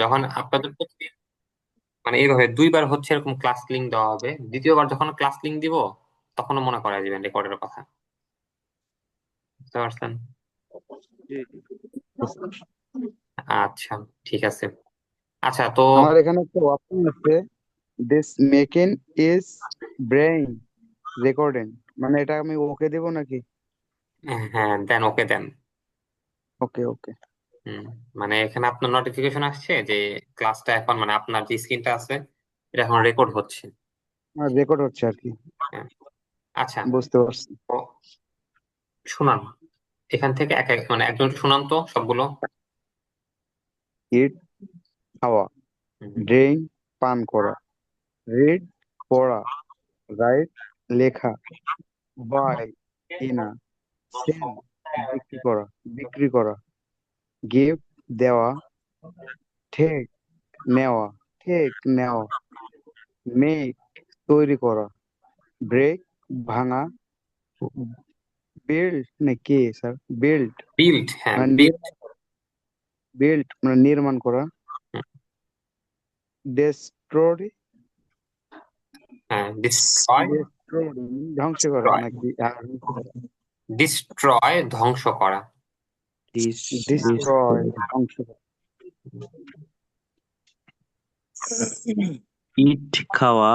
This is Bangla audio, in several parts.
যখন আপনাদের মানে এইভাবে দুইবার হচ্ছে এরকম ক্লাস লিঙ্ক দেওয়া হবে, দ্বিতীয়বার যখন ক্লাস লিঙ্ক দিব তখনও মনে করাই দিবেন রেকর্ডের কথা। বুঝতে পারছেন? জি। আচ্ছা, ঠিক আছে। আচ্ছা তো আমার এখানে একটা অপশন আছে, this making is brain recording, মানে এটা আমি ওকে দেবো নাকি? হ্যাঁ দেন, ওকে দেন। ওকে ওকে। হুম, মানে এখানে আপনার নোটিফিকেশন আসছে যে ক্লাসটা এখন, মানে আপনার যে স্ক্রিনটা আছে এটা এখন রেকর্ড হচ্ছে। রেকর্ড হচ্ছে আর কি। হ্যাঁ। আচ্ছা, বুঝতে পারছি। তো শুনান এখান থেকে এক এক মানে একজন শুনান তো সবগুলো। ইট খাওয়া, হুম। ড্রিঙ্ক পান করা, রিড পড়া, রাইট লেখা, বাই কেনা, সেল বিক্রি করা, গিভ দেওয়া, ঠেক নেওয়া, মেক তৈরি করা, ব্রেক ভাঙা, বিল্ড নাকি স্যার? বিল্ড বিল্ড, হ্যাঁ মানে বিল্ড। নির্মাণ করা, ডেস্ট্রয় হ্যাঁ, ডিস্ট্রয়। ধ্বংস করা ডিস্ট্রয়, নাকি? ডিস্ট্রয় ধ্বংস করা। ডিস্ট্রয় ধ্বংস করা। ইট খাওয়া,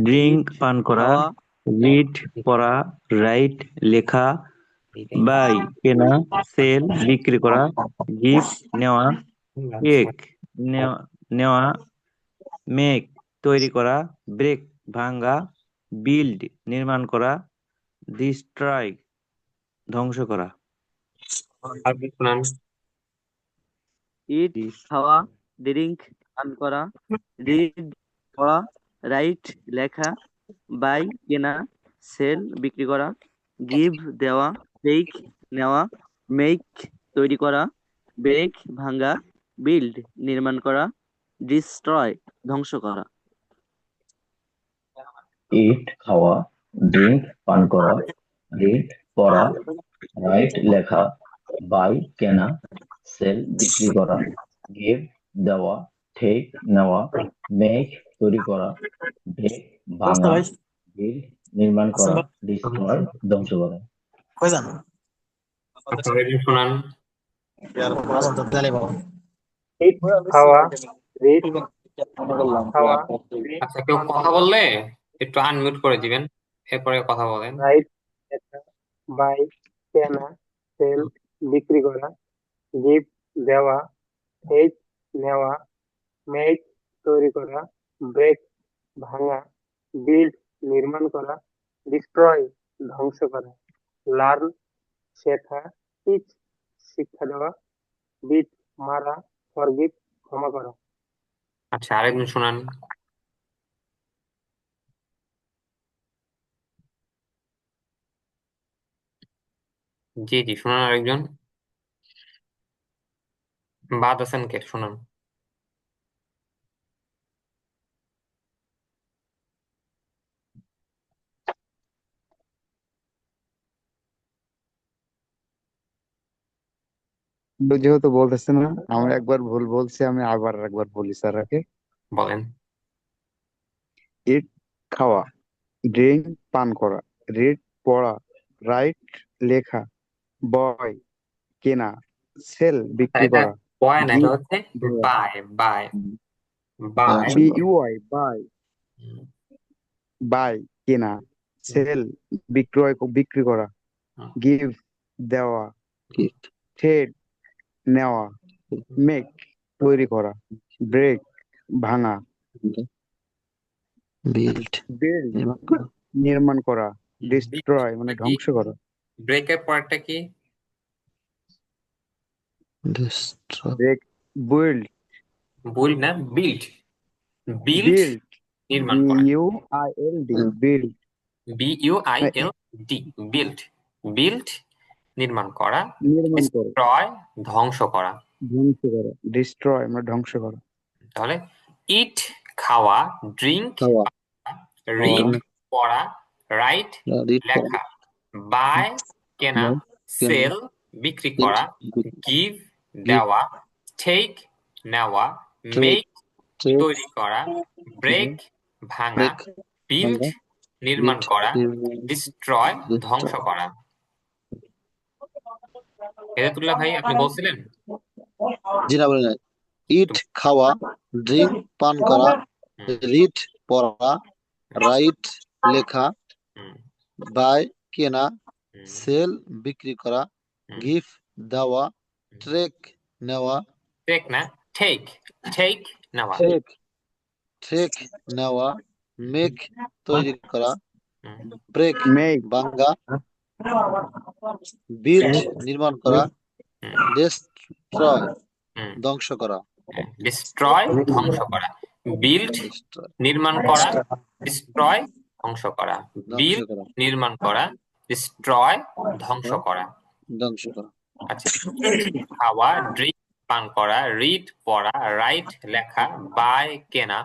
ড্রিঙ্ক পান করা, খাওয়া, রিড পড়া, রাইট লেখা, বাই কেনা, সেল বিক্রি করা, গিফট নেওয়া, কেক নেওয়া, মেক তৈরি করা, ব্রেক ভাঙা, বিল্ড নির্মাণ করা, ডিস্ট্রয় ধ্বংস করা। আর কি শুনান? ইট খাওয়া, ড্রিঙ্ক পান করা, রিড পড়া, রাইট লেখা, বাই কেনা, সেল বিক্রি করা, গিভ দেওয়া, টেক নেওয়া, মেক তৈরি করা, ব্রেক ভাঙা, বিল্ড নির্মাণ করা, ডিস্ট্রয় ধ্বংস করা। ইট খাওয়া, ড্রিঙ্ক পান করা, রিড পড়া, রাইট লেখা, বাই কেনা, সেল বিক্রি করা, গিভ দেওয়া, টেক নেওয়া, মেক তৈরি করা, ব্রেক ভাঙা, বিল্ড নির্মাণ করা, ডিস্ট্রয় ধ্বংস করা। আচ্ছা, আরেকজন শুনান। ইট খাওয়া, রিড খাওয়া, ড্রিঙ্ক আচ্ছা, কেউ পান কথা করা, বললে একটু আনমিউট করে দিবেন, এরপরে কথা বলেন। রাইট লেখা, বাই কেনা, সেল বিক্রি করা, গিভ দেওয়া, টেক নেওয়া, মেক তৈরি করা, ব্রেক ভাঙা, বিল্ড নির্মাণ করা, ডিস্ট্রয় ধ্বংস করা, লার্ন শেখা, টিচ শিক্ষা দেওয়া, বিট মারা, ফরগিভ ক্ষমা করা। আচ্ছা, আরেকজন শুনান। জি জি, শুনান আরেকজন। বাদ আছেন কে? শুনান। যেহেতু বলতেছে না, আমি একবার ভুল বলছি, আমি আবার একবার বলি স্যার আগে। বলেন। ইট খাওয়া, ড্রিঙ্ক পান করা, রিড পড়া, রাইট লেখা, বয় কেনা, সেল বিক্রি এটা করা, বয় না, এটা গিভ হচ্ছে দেওয়া, বাই বাই বাই। বিইউআই বাই কেনা, সেল বিক্রি করা, গিভ দেওয়া, ট্রেড নেওয়া, মেক তৈরি করা, ব্রেক ভাঙা, বিল্ড বিল্ড নির্মাণ করা, ডিস্ট্রয় মানে কি ধ্বংস করা। ব্রেকের পরটা কি? ব্রেক বিল্ড বুইল্ড না, বিল্ড। বিল্ড বিল্ড নির্মাণ করা। BUILD build BUILD, build. Build নির্মাণ করা। নির্মাণ করা, ডিস্ট্রয় ধ্বংস করা। ধ্বংস করা, ডিস্ট্রয় মানে ধ্বংস করা। তাহলে ইট খাওয়া, ড্রিঙ্ক খাওয়া, রিড পড়া, রাইট লেখা, বাই কেনা, সেল বিক্রি করা, গিভ দেওয়া, টেক নেওয়া, মেক ট্রেক তৈরি করা, ব্রেক ভাঙা, ব্রেক বিল্ড ভাঙা নির্মাণ বিল্ড করা, ডিস্ট্রয় ধ্বংস করা। হেদায়েতুল্লাহ ভাই আপনি বলছিলেন জি না বলে নাই ইট তো- খাওয়া ড্রিঙ্ক পান করা হুম, রিড পড়া রাইট লেখা হুম, বাই কেনা হুম, সেল বিক্রি করা হুম। গিফট দেওয়া ট্রেক নেওয়া টেক না, টেক, টেক নেওয়া। ট্রেক ট্রেক নেওয়া মেক তৈরি করা হুম, ব্রেক মেক ভাঙ্গা বিল্ড নির্মাণ করা হুম, ডিস্ট্রয় হুম। ধ্বংস করা ডিস্ট্রয় ধ্বংস করা, বিল্ড Destroy, নির্মাণ করা, ডিস্ট্রয় ধ্বংস করা, ধ্বংস বিল্ড করা নির্মাণ করা, ডিস্ট্রয় ধ্বংস করা। ধ্বংস করা আচ্ছা, খাওয়া, ড্রিঙ্ক পান করা, রিড পড়া, রাইট লেখা, বাই কেনা,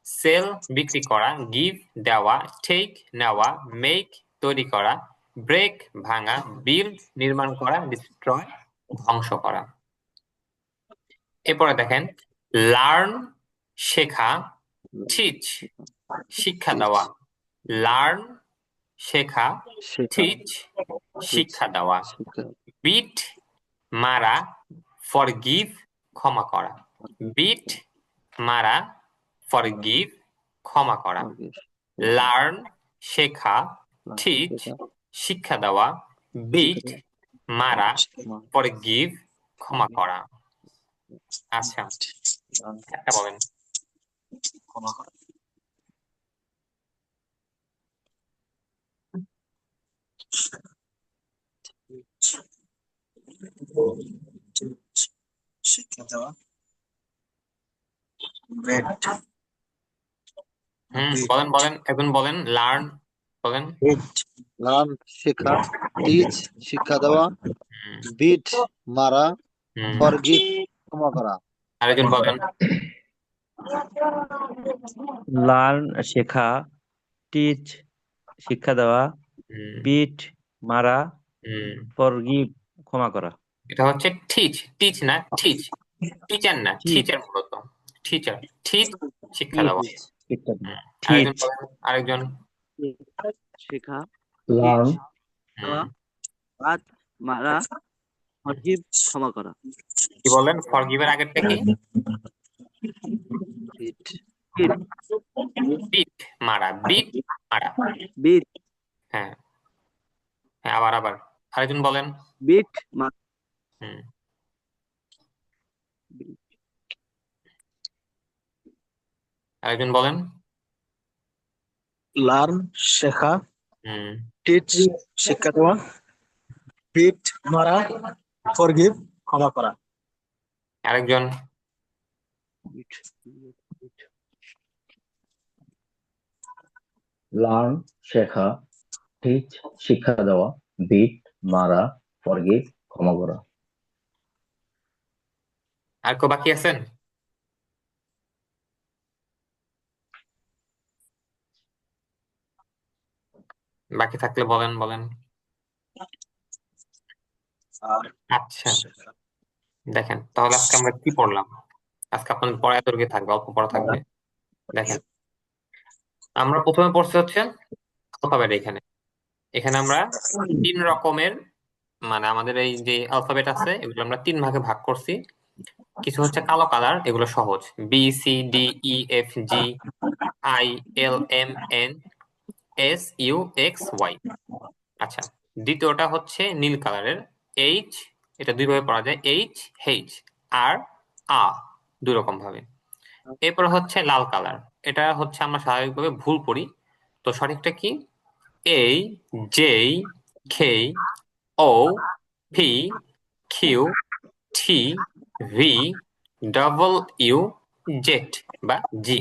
সেল বিক্রি করা, গিভ দেওয়া, টেক নেওয়া, মেক তৈরি করা, ব্রেক ভাঙা, বিল্ড নির্মাণ করা, ডিস্ট্রয় ধ্বংস করা। এরপরে দেখেন লার্ন শেখা, টিচ শিক্ষা দেওয়া, লার্ন শেখা, শেখা টিচ শিক্ষা দেওয়া, শিক্ষা বিট মারা, ফরগিভ ক্ষমা করা, বিট মারা, ফরগিভ ক্ষমা করা, লার্ন শেখা, টিচ শিক্ষা দেওয়া, বিট মারা, ফরগিভ ক্ষমা করা। আচ্ছা একটা বলেন। শিক্ষা দেওয়া বলেন বলেন এখন বলেন লার্ন বলেন। লার্ন শেখা টিচ শিক্ষা দেওয়া হুম, বিট মারা হুম। ফরগিভ ক্ষমা করা আরেকজন বলেন। লার্ন শেখা টিচ শিক্ষা দেওয়া হুম, বিট মারা হুম। ফরগিভ ক্ষমা করা এটা হচ্ছে টিচ, টিচ না টিচ, টিচার না টিচ টিচার মূলত টিচার, টিচ শিক্ষা দেওয়া। টিচ শিক্ষা দেওয়া আরেকজন টিচ বলেন, আরেকজন। শেখা লার্ন হুম, বাদ মারা ফরগিভ ক্ষমা করা কি বললেন ফরগিভের আগেরটা কি? বিট বিট মারা, বিট মারা। বিট হ্যাঁ হ্যাঁ আবার আবার আরেকজন বলেন। বিট হুম, আরেকজন বলেন। লার্ন শেখা হুম, টিচ শিক্ষা দেওয়া বিট মারা ফরগিভ ক্ষমা করা আরেকজন। লার্ন শেখা টিচ শিক্ষা দেওয়া বিট মারা ফরগিভ ক্ষমা করা আর কেউ বাকি আছেন? বাকি থাকলে বলেন বলেন। আচ্ছা দেখেন তাহলে আজকে আমরা কি পড়লাম। আজকে আপনাদের পড়া এতটুকু থাকবে, অল্প পড়া থাকবে। দেখেন আমরা প্রথমে পড়ছি হচ্ছে অ্যালফাবেট। এখানে এখানে আমরা 3 রকমের মানে আমাদের এই যে অ্যালফাবেট আছে এগুলো আমরা 3 ভাগে ভাগ করছি। কিছু হচ্ছে কালো কালার, এগুলো সহজ, B C D E F G I L M N S U X Y. আচ্ছা দ্বিতীয়টা হচ্ছে নীল কালারের, এইচ, এটা 2 ভাবে পড়া যায়, এইচ এইচ আর আ 2 রকম ভাবে। এরপর হচ্ছে লাল কালার, এটা হচ্ছে আমরা স্বাভাবিকভাবে ভুল পড়ি, তো সঠিকটা কি? A J K O P Q T V double U Z বা জি।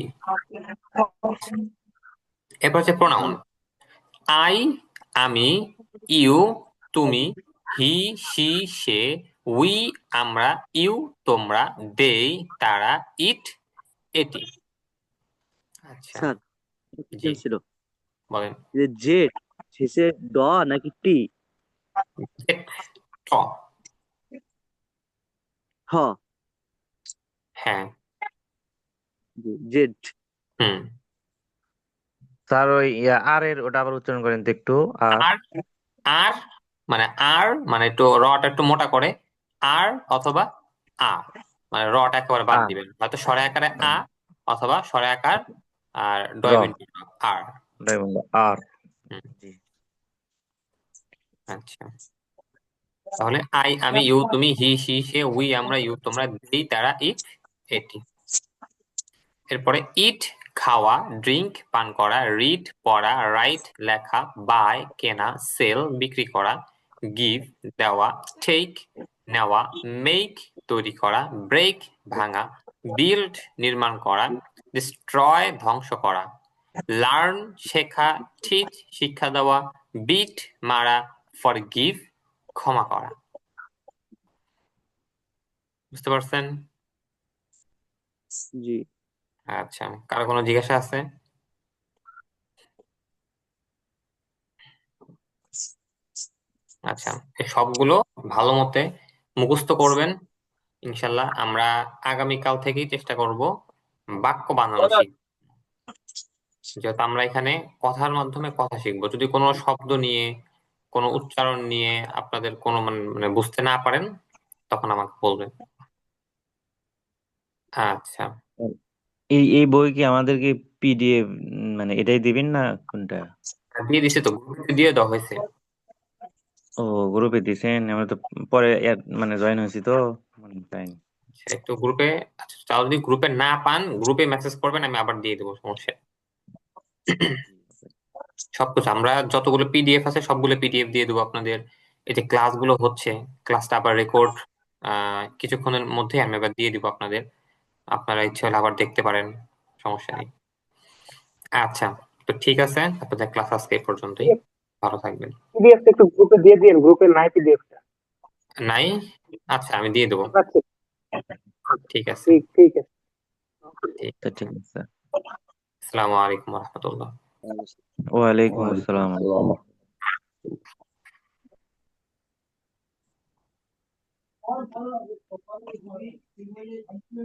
এরপর হচ্ছে প্রোনাউন, আই আমি, ইউ তুমি, হি সি সে, উই আমরা, ইউ তোমরা, দে তারা, ইট এটি। আচ্ছা স্যার জি ছিল বলেন। যে জেড শেষে ড নাকি টি? ট হ হ্যাঁ জি জেড। হুম স্যার ওই আর এর ওটা আবার উচ্চারণ করেন তো একটু। আর আর আর মানে একটু রটা একটু মোটা করে আর অথবা আ মানে রটা একেবারে বাদ আর দিবেন, হয়তো স্বরে আকারে আ অথবা স্বরে আকার আর র ডয়বিন আর। ওটাই বললো আর। হুম, জি আচ্ছা তাহলে আমি ইউ, তুমি হি সি সে উই আমরা ইউ তোমরা দি তারা ইট এটি। এরপরে ইট খাওয়া, ড্রিঙ্ক পান করা, রিড পড়া, রাইট লেখা, বাই কেনা, সেল বিক্রি করা, গিভ দেওয়া, টেক নেওয়া, মেক তৈরি করা, ব্রেক ভাঙা, বিল্ড নির্মাণ করা, ডিস্ট্রয় ধ্বংস করা, লার্ন শেখা, টিচ শিক্ষা দেওয়া, বিট মারা, ফরগিভ ক্ষমা করা। বুঝতে পারছেন? জি আচ্ছা, কারো কোনো জিজ্ঞাসা আছে? আচ্ছা, এই সবগুলো ভালো মতে মুখস্থ করবেন ইনশাল্লাহ। আমরা আগামীকাল থেকেই চেষ্টা করব বাক্য বানানো শিখব, যেহেতু আমরা এখানে কথার মাধ্যমে কথা শিখবো। যদি কোনো শব্দ নিয়ে কোনো উচ্চারণ নিয়ে আপনাদের কোনো মানে বুঝতে না পারেন তখন আমাকে বলবেন। আচ্ছা, এই এই বই কি আমাদেরকে পিডিএফ মানে এটাই দিবেন না কোনটা? দিয়ে দিছে তো, গ্রুপে দিয়ে দেওয়া হয়েছে। ও গ্রুপে দিছেন, আমরা তো পরে মানে জয়েন হয়েছি তো মনে পাইনি। আচ্ছা, একটু গ্রুপে, আচ্ছা তাও যদি গ্রুপে না পান গ্রুপে মেসেজ করবেন, আমি আবার দিয়ে দেবো, সমস্যা নেই। সবকিছু আমরা যতগুলো পিডিএফ আছে সবগুলো পিডিএফ দিয়ে দেবো আপনাদের। এই যে ক্লাসগুলো হচ্ছে, ক্লাসটা আবার রেকর্ড কিছুক্ষণের মধ্যে আমি আবার দিয়ে দিব আপনাদের, আপনারা ইচ্ছে হলে আবার দেখতে পারেন, সমস্যা নেই। আচ্ছা, তো ঠিক আছে, আপনাদের ক্লাস আজকে এই পর্যন্তই। ভালো থাকবেন। পিডিএফ একটু গ্রুপে দিয়ে দিন, গ্রুপে নাই পিডিএফটা। নাই? আচ্ছা, আমি দিয়ে দেবো। আচ্ছা ঠিক আছে, ঠিক আছে। ঠিক তো আছে। ঠিক আছে। আসসালামু আলাইকুম রহমতুল্লাহ। ওয়ালাইকুম ওয়ালাইকুম আসসালাম। আসসালাম।